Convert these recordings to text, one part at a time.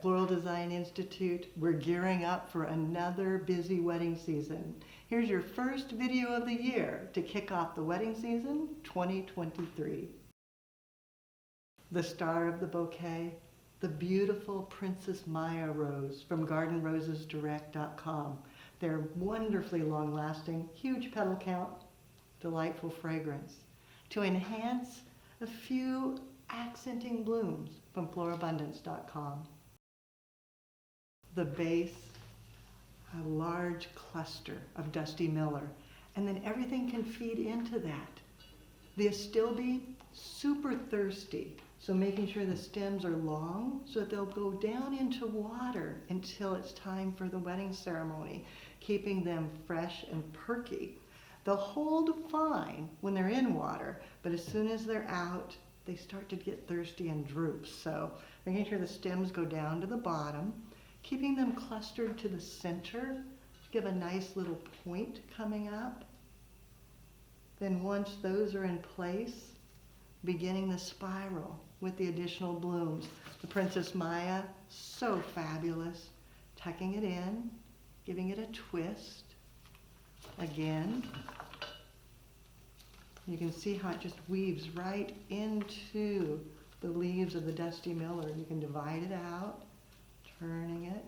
Floral Design Institute, we're gearing up for another busy wedding season. Here's your first video of the year to kick off the wedding season 2023. The star of the bouquet, the beautiful Princess Maya rose from gardenrosesdirect.com. They're wonderfully long-lasting, huge petal count, delightful fragrance. To enhance a few accenting blooms from florabundance.com. The base, a large cluster of Dusty Miller, and then everything can feed into that. The astilbe, super thirsty, so making sure the stems are long so that they'll go down into water until it's time for the wedding ceremony, keeping them fresh and perky. They'll hold fine when they're in water, but as soon as they're out, they start to get thirsty and droop. So making sure the stems go down to the bottom, keeping them clustered to the center, give a nice little point coming up. Then once those are in place, beginning the spiral with the additional blooms. The Princess Maya, so fabulous. Tucking it in, giving it a twist. Again, you can see how it just weaves right into the leaves of the Dusty Miller. You can divide it out, turning it.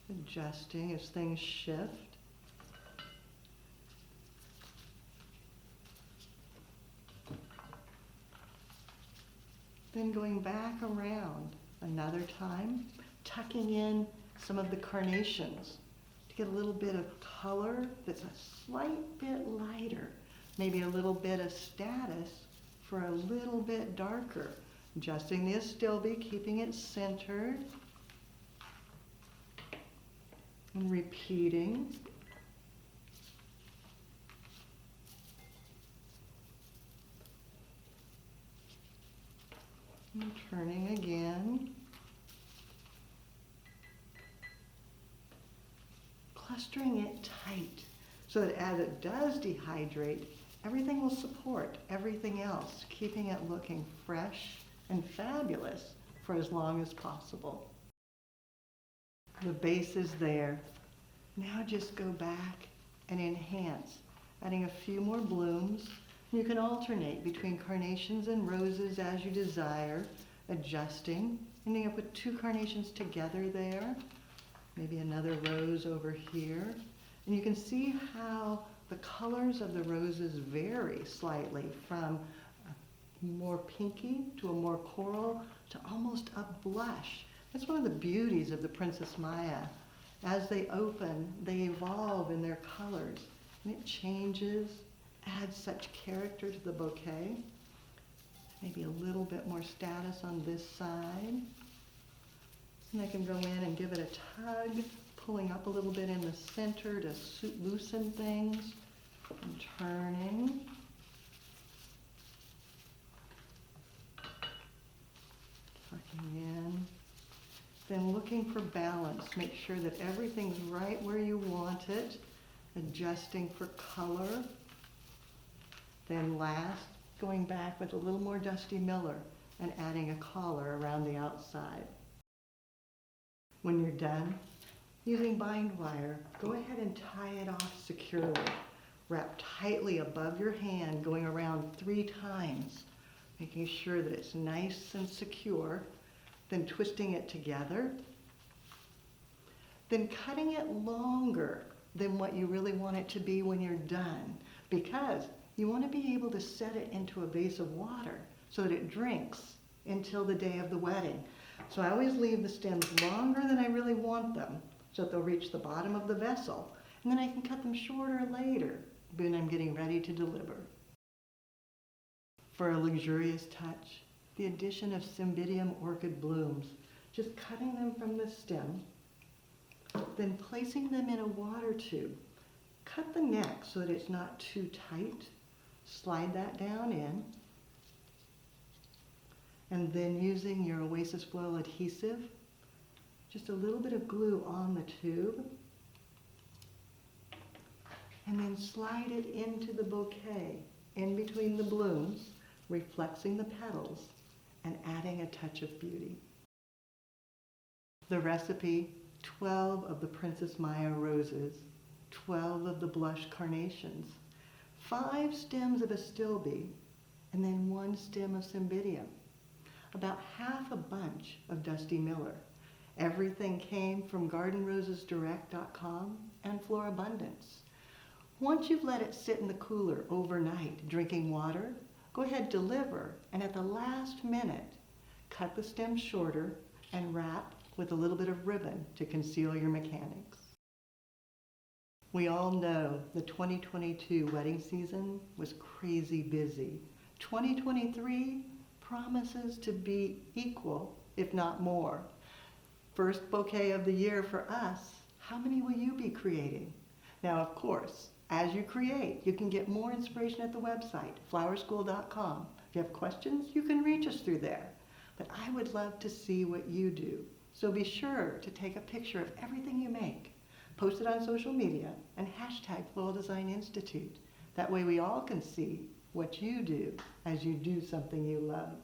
Adjusting as things shift. Then going back around another time, tucking in some of the carnations to get a little bit of color that's a slight bit lighter, maybe a little bit of status for a little bit darker. Adjusting the astilbe, keeping it centered, and repeating. And turning again. Clustering it tight so that as it does dehydrate, everything will support everything else, keeping it looking fresh and fabulous for as long as possible. The base is there. Now just go back and enhance, adding a few more blooms. You can alternate between carnations and roses as you desire, adjusting, ending up with two carnations together there, maybe another rose over here. And you can see how the colors of the roses vary slightly from a more pinky to a more coral to almost a blush. That's one of the beauties of the Princess Maya. As they open, they evolve in their colors, and it changes, adds such character to the bouquet. Maybe a little bit more status on this side. And I can go in and give it a tug, pulling up a little bit in the center to loosen things, and turning. Tucking in. Then looking for balance. Make sure that everything's right where you want it. Adjusting for color. Then last, going back with a little more Dusty Miller and adding a collar around the outside. When you're done, using bind wire, go ahead and tie it off securely. Wrap tightly above your hand, going around 3 times, making sure that it's nice and secure. Then twisting it together. Then cutting it longer than what you really want it to be when you're done, because you want to be able to set it into a vase of water so that it drinks until the day of the wedding. So I always leave the stems longer than I really want them so that they'll reach the bottom of the vessel. And then I can cut them shorter later when I'm getting ready to deliver. For a luxurious touch, the addition of cymbidium orchid blooms, just cutting them from the stem, then placing them in a water tube. Cut the neck so that it's not too tight. Slide that down in. And then using your Oasis Flow adhesive, just a little bit of glue on the tube. And then slide it into the bouquet in between the blooms, reflexing the petals, and adding a touch of beauty. The recipe: 12 of the Princess Maya roses, 12 of the blush carnations, 5 stems of astilbe, and then 1 stem of cymbidium, about half a bunch of Dusty Miller. Everything came from gardenrosesdirect.com and Florabundance. Once you've let it sit in the cooler overnight drinking water, go ahead, deliver, and at the last minute, cut the stem shorter and wrap with a little bit of ribbon to conceal your mechanics. We all know the 2022 wedding season was crazy busy. 2023 promises to be equal, if not more. First bouquet of the year for us. How many will you be creating? Now, of course, as you create, you can get more inspiration at the website, flowerschool.com. If you have questions, you can reach us through there. But I would love to see what you do. So be sure to take a picture of everything you make, post it on social media, and hashtag Floral Design Institute. That way we all can see what you do as you do something you love.